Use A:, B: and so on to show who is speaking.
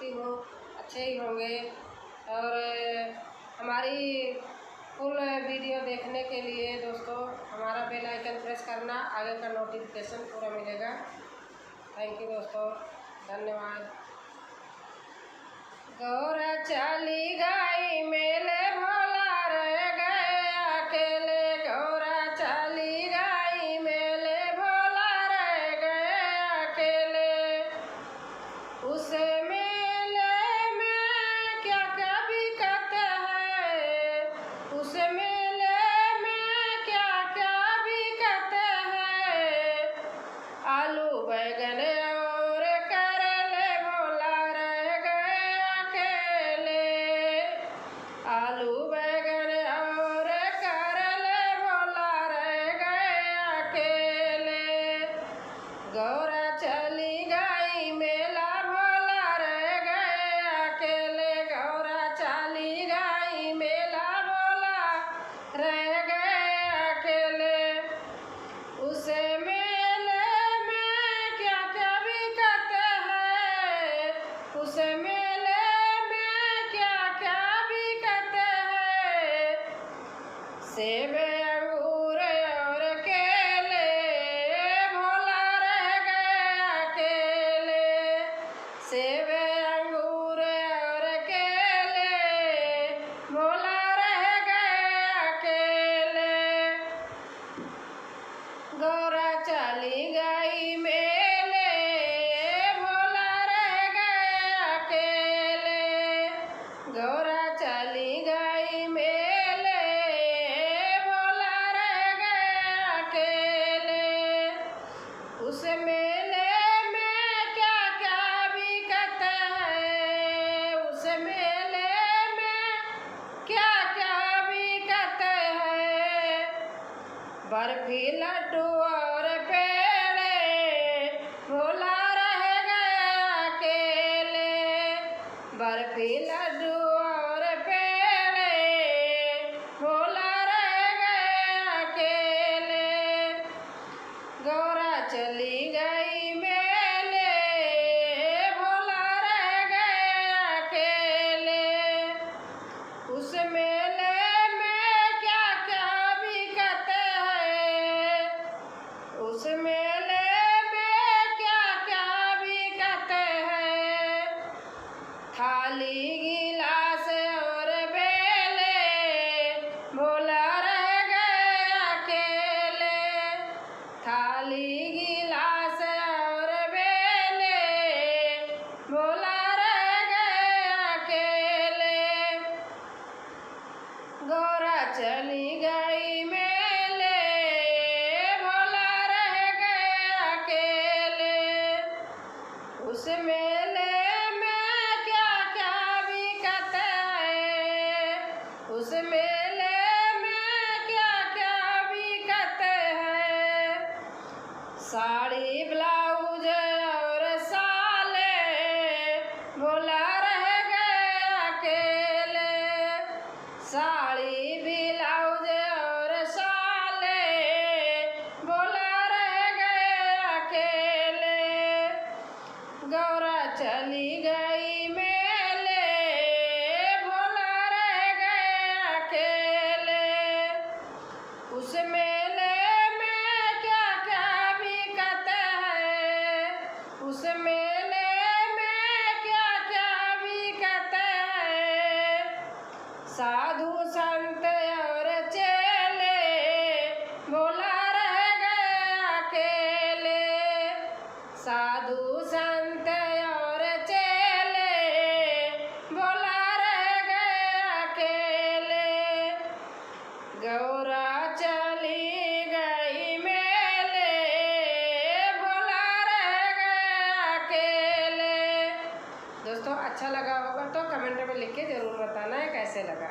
A: मानती हूँ अच्छे ही होंगे। और हमारी फुल वीडियो देखने के लिए दोस्तों हमारा बेल आइकन प्रेस करना, आगे का नोटिफिकेशन पूरा मिलेगा। थैंक यू दोस्तों, धन्यवाद। गौरा चली गई मेले भोला रह गए अकेले, गौरा चली गई मेले भोला रह गए अकेले। उस मेले में क्या क्या बिकत है, उस मेले में क्या क्या बिकत है। आलू बैगन और करेले भोला रह गए अकेले, आलू बैगन और करेले भोला रह गए अकेले। गौरा चली गई मेला भोला रह गए अकेले, गौरा चली गई मेला भोला रह गए अकेले। उस मेले में क्या क्या बिकत है, उस मेले में क्या क्या बिकत है। सेब अंगूर और केले भोला रह गए अकेले, सेब अंगूर और केले भोला रह गए अकेले। गौरा चली गई मेले भोला रह गए अकेले, गौरा चली गई मेले भोला रह गए अकेले। उस मेले में क्या क्या बिकत है, उस मेले में क्या क्या बिकत है। बर्फी लड्डू और पेड़े भोला रह गए अकेले, बर्फी लड्डू और पेड़े भोला रह गए अकेले। गौरा चली गई मेले भोला रह गए अकेले। उस मेले में क्या क्या बिकत है, उस मेले में क्या क्या बिकत है। थाली गिलास और बेले भोला रह गए अकेले, थाली गिलास और बेले भोला रह गए अकेले। गौरा चली गई मेले भोला रह गए अकेले। उस मेले में क्या क्या बिकत है, उस मेले में क्या क्या बिकत है। साड़ी ब्लाउज और साले भोला रह गए अकेले, साड़ी ब्लाउज और साले भोला रह गए अकेले। गौरा चली गई मेले भोला रह गए अकेले। उस मेले में क्या क्या बिकत है, उस मेले में क्या क्या बिकत है। साधु संत और चेले भोला रह गए अकेले, साधु संत और चेले भोला रह गए अकेले। गौरा चली गई मेले भोला रह गए अकेले। दोस्तों अच्छा लगा होगा तो कमेंट में लिख के ज़रूर बताना है कैसे लगा।